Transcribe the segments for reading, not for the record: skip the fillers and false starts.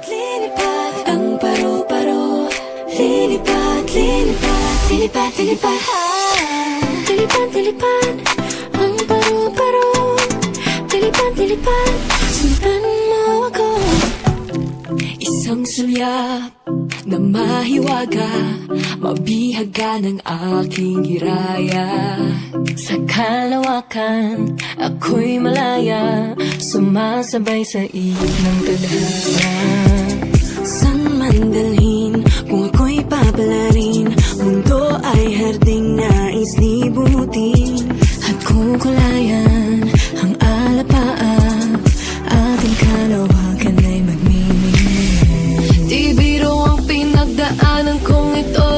lilipad, ang paru-paro. Lilipad, lilipad, lilipad, lilipad. Lilipad, lilipad, ang paru-paro. Lilipad, lilipad, sundan mo ako. Isang sulyap na mahiwaga, mabihaga ng aking hiraya. Sa kalawakan, ako'y malaya, sumasabay sa iyot ng tadhana. San man dalhin, kung ako'y papalarin, mundo ay harding nais libutin. At kukulayan ang alapaap, ating kalawakan ay magmimingin. Di biro ang pinagdaanan kong ito,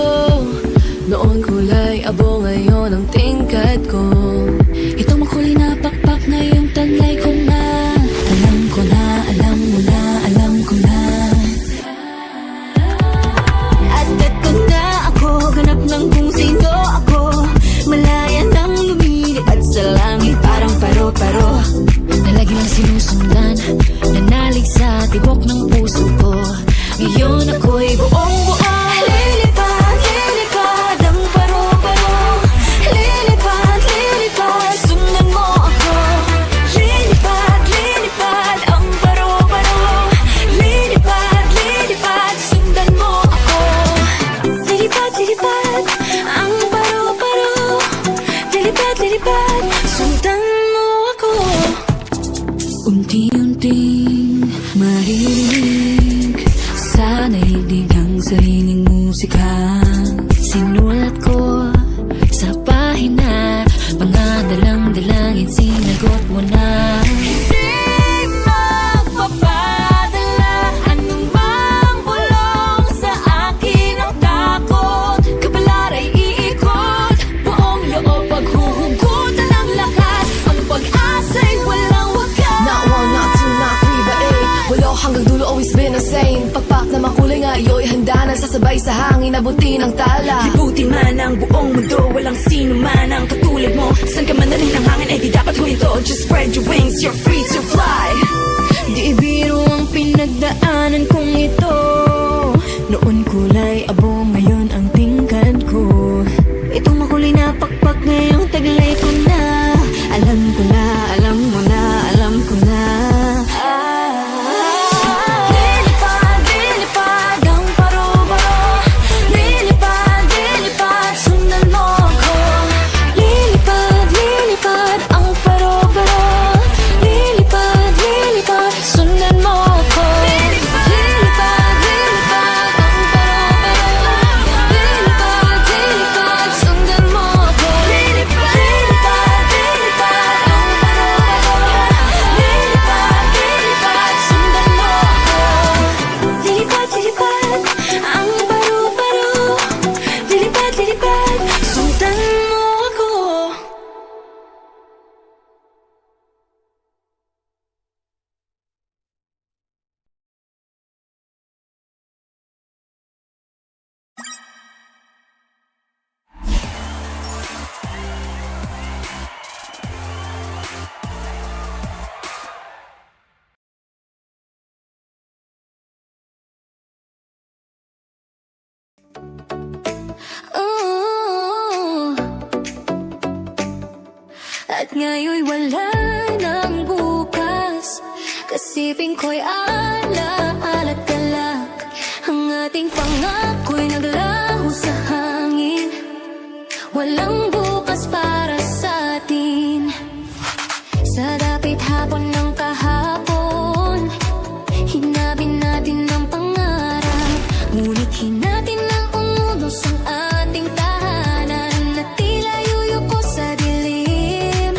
noon kulay abo, ngayon ang tingkad ko. Itong makulay na pakpak na yung taglay ko na. Alam ko na, alam mo na, alam ko na. At eto na ako, ganap ng kung sino ako. Malaya nang lumilipad sa langit, parang paro-paro na lagi lang sinusundan, nanalig sa tibok ng puso ko. Ngayon ako'y buong-buo. Lilipad, lilipad, ang paru-paro. Lilipad, lilipad, sundan mo ako. Lilipad, lilipad, ang paru-paro. Lilipad, lilipad, sundan mo ako. Lilipad, lilipad, ang paru-paro. Lilipad, lilipad, sundan mo ako. Unti-unting maririnig sa nahilig ang sariling musika. Sinulat ko sa pahina, mga dalang-dalangin sinagot mo na. Hindi magpapadala anumang bulong sa akin ang takot. Kapalara'y iikot, buong loob paghuhugutan ng lakas. Ang pag-asa'y walang wakas. Not one, not two, not three, but eight. Walo hanggang dulo, always been the same. Pakpak na makulay nga, iyo'y handa na sasabay sa hangin, abutin ang tala. Libutin man ang buong mundo, walang sino man ang katulad mo. San ka man na rin ng hangin, ay di dapat huminto. Just spread your wings, you're free to fly. Di biro ang pinagdaanan kong ito, noon kulay abo, ngayon ang tingkad ko. Itong makulay na pakpak, ngayong taglay ko na. Alam ko na, alam mo na, alam ko na. Lilipad, lilipad, ang paru-paro. Lilipad, lilipad, sundan mo ako. Lilipad, lilipad, ang paru-paro. Lilipad, lilipad, sundan mo ako. Lilipad, lilipad, ang paru-paro. Lilipad, lilipad, sundan mo ako. Lilipad, lilipad, lilipad, ang paru-paro. Lilipad, lilipad, sundan mo ako. Lilipad, lilipad, ang paru-paro. Lilipad, lilipad, sundan mo ako. At ngayon'y wala nang bukas, kasiping ko'y ala-ala't galak. Ang ating pangako'y naglaho sa hangin, walang bukas para sa atin. Sa dapit hapon ng kahapon, hinapin natin ang pangarap, ngunit hinatin ang umudos ang ating tahanan, na tila yuyuko sa dilim.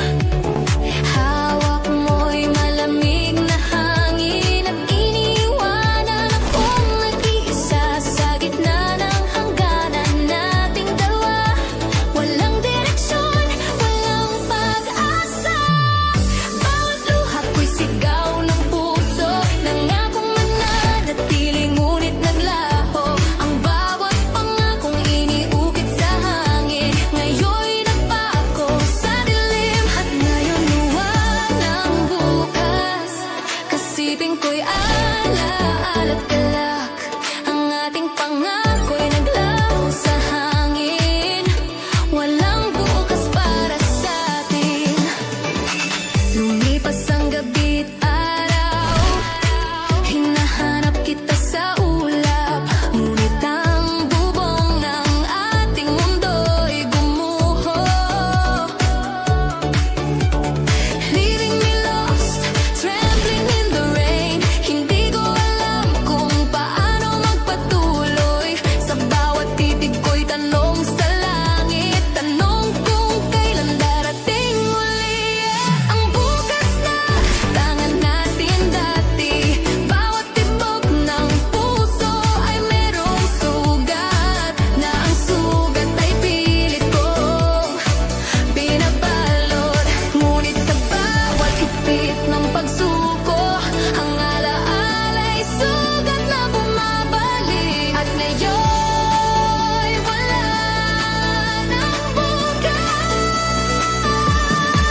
Hawak mo'y malamig na hangin, at iniiwanan akong nag-iisa sa gitna ng hangganan nating dalawa. Walang direksyon, ala't galak. Ang ating pangako'y naglaho sa hangin. Walang bukas para sa atin. Lumipas ang gabi't araw, hinahanap kita sa ulap. Ngunit ang bubong ng ating mundo'y gumuho. Leaving me lost, trembling in the rain. Hindi ko alam kung paano magpatuloy. Sa bawat titig ko'y tanong sa langit. Tanong kung kailan darating uli ang bukas na tangan natin dati. Bawat tibok ng puso ay merong sugat, na ang sugat ay pilit kong pinabalot. Ngunit sa bawat higpit ng pagsuko, ang alaala'y sugat na bumabalik. At ngayon'y wala ng bukas.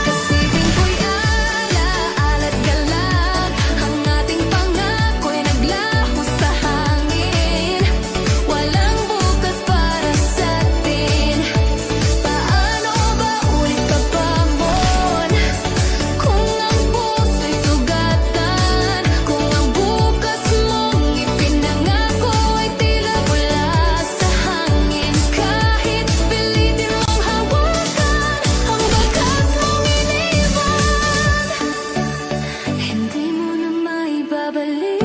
Kasipin ko'y alaala't galak. Ang ating pangako'y naglaho sa hangin. Walang bukas para sa atin. Paano ba ulit papamon kung ang puso'y sugatan? Kung ang bukas mong ipinangako ay tila wala sa hangin. Kahit pilitin mong hawakan ang bakas mong iniwan, hindi mo na maibabalik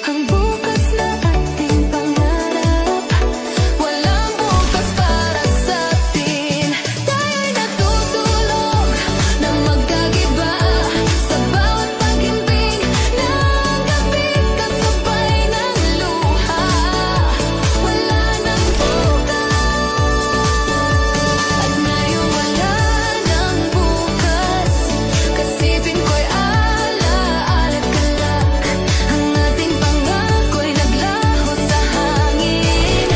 ang bukas na ating pangarap. Walang bukas para sa atin. Tayo'y natutulog na magkagiba sa bawat paghimbing ng gabi, kasabay ng luha. Wala nang bukas. At ngayon wala nang bukas. Kasipin ko'y alaala't galak. Ang ating pangako'y naglaho sa hangin.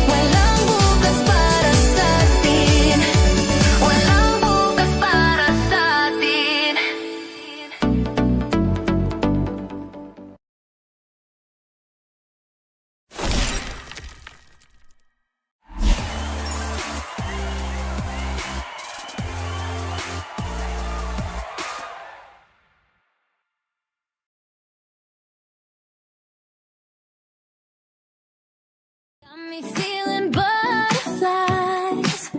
Walang bukas para sa atin. Walang bukas para sa atin. Got me feeling butterflies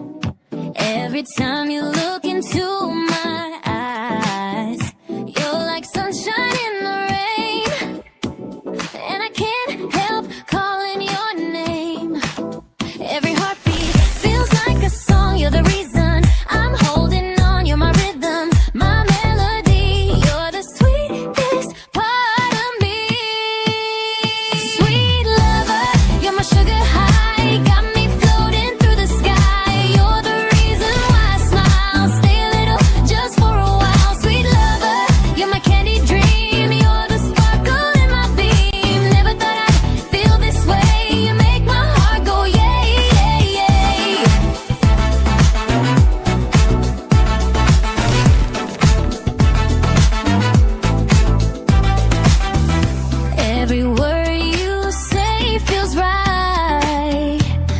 every time you look into my eyes. You're like sunshine in the rain, and I can't help calling your name. Every heartbeat feels like a song. You're the reason I'm holding on. You're my rhythm, my melody. You're the sweetest part of me. Sweet lover, you're my sugar high. Got me floating through the sky. You're the reason why I smile. Stay a little just for a while. Sweet lover, you're my candy dream. You're the sparkle in my beam. Never thought I'd feel this way. You make my heart go yay, yay, yay. Every word you say feels right,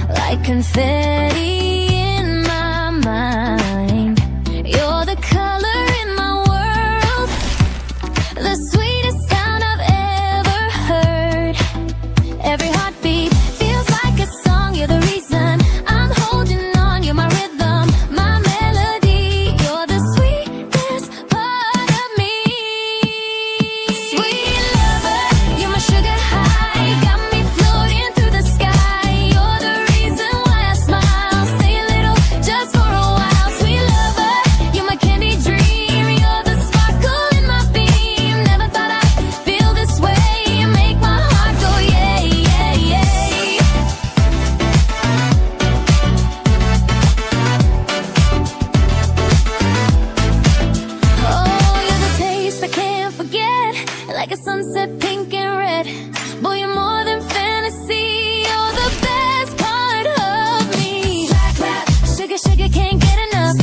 like confetti in my mind. You're the color in my world, the sweetest sound I've ever heard. Every heartbeat feels like a song. You're the reason I'm holding on. You're my rhythm, my melody. You're the sweetest part of me. Sweet lover, you're my sugar high. Got me floating through the sky. You're the reason why I smile. Stay a little just for a while. Sweet lover, you're my candy dream. You're the sparkle in my beam. Never thought I'd feel this way. You make my heart go yay, yay, yay. Oh, you're the taste I can't forget, like a sunset pink and red. Boy, you're more than fantasy. You're the best part of me. Sugar, sugar, can't get enough.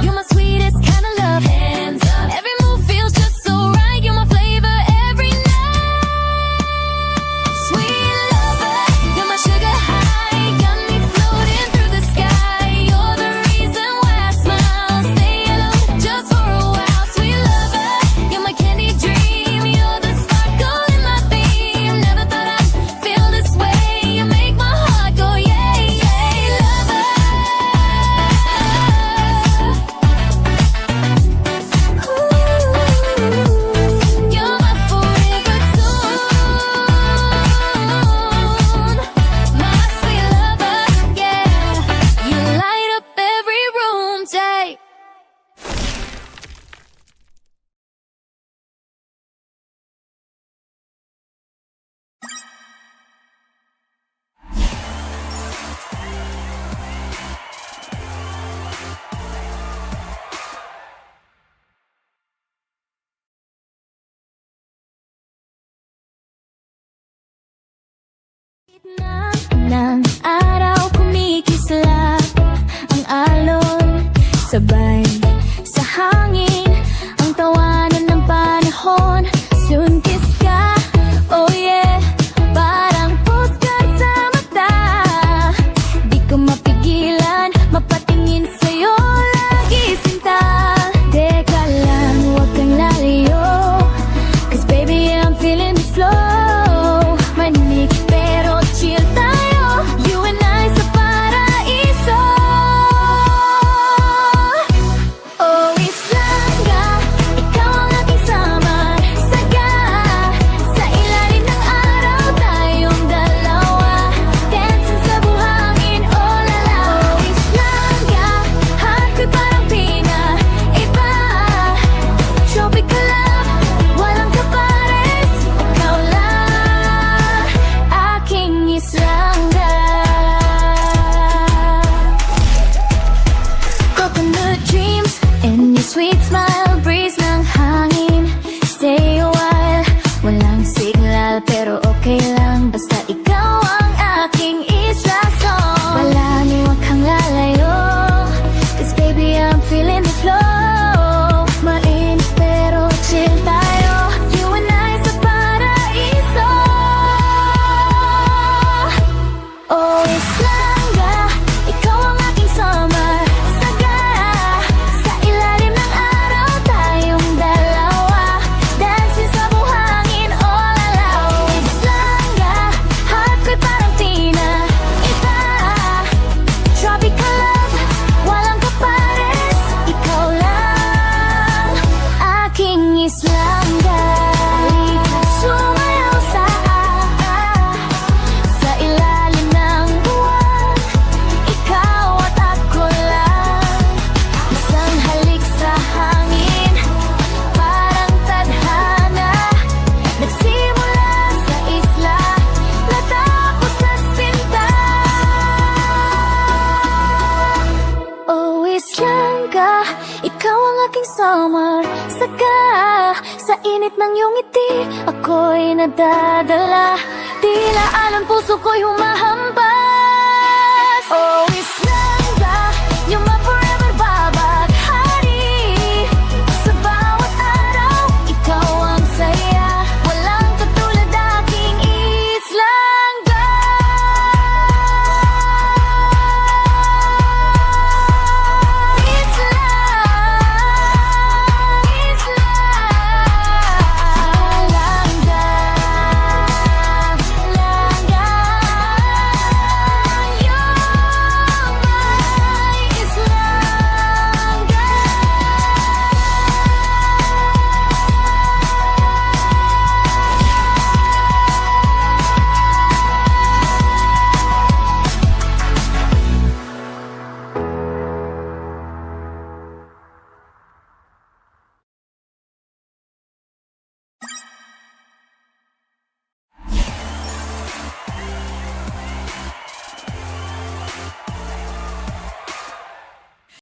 You're my sweetest kind of love. Hands up. Every move feels just so right. You're my Ng araw kumikislap ang alon, sabay sa hangin ang tawanan ng panahon. Soon kiss ka, oh yeah, parang postcard sa mata. Di ko mapigilan, mapatingin sa'yo lagi sinta. Teka lang, huwag kang lalayo, 'cause baby I'm feeling the flow. Manik pero chill tayo, you and I sa paraiso. Oh, Islanga, ikaw ang aking summer saga. Sa ilalim ng araw tayong dalawa, dancing sa buhangin, oh la la. Oh, Islanga, heart ko'y parang pinaiba. Tropical love, walang kapares, ikaw lang aking Islanga. Coconut dreams and your sweet smile, breeze ng hangin. Stay a while, walang signal pero okay lang, basta ikaw ang aking isla song. Palagi huwag kang lalayo, 'cause baby I'm feeling the flow. Mainit pero chill tayo, you and I sa paraiso. Oh, Islanga, ikaw ang aking summer saga. Sa ilalim ng araw tayong dalawa, dancing sa buhangin, oh la la. Oh, Islanga, heart ko'y parang pinaiba. Tropical love, walang kapares, ikaw lang aking Islanga. Sumayaw sa ilalim ng buwan, ikaw at ako lang. Isang halik sa hangin, parang tadhana. Nagsimula sa isla, natapos sa sinta. Oh, Islanga, ikaw ang aking summer saga. Sa init ng iyong ngiti, ako'y nadadala. Tila alam puso ko'y humahampas. Oh, Islanga.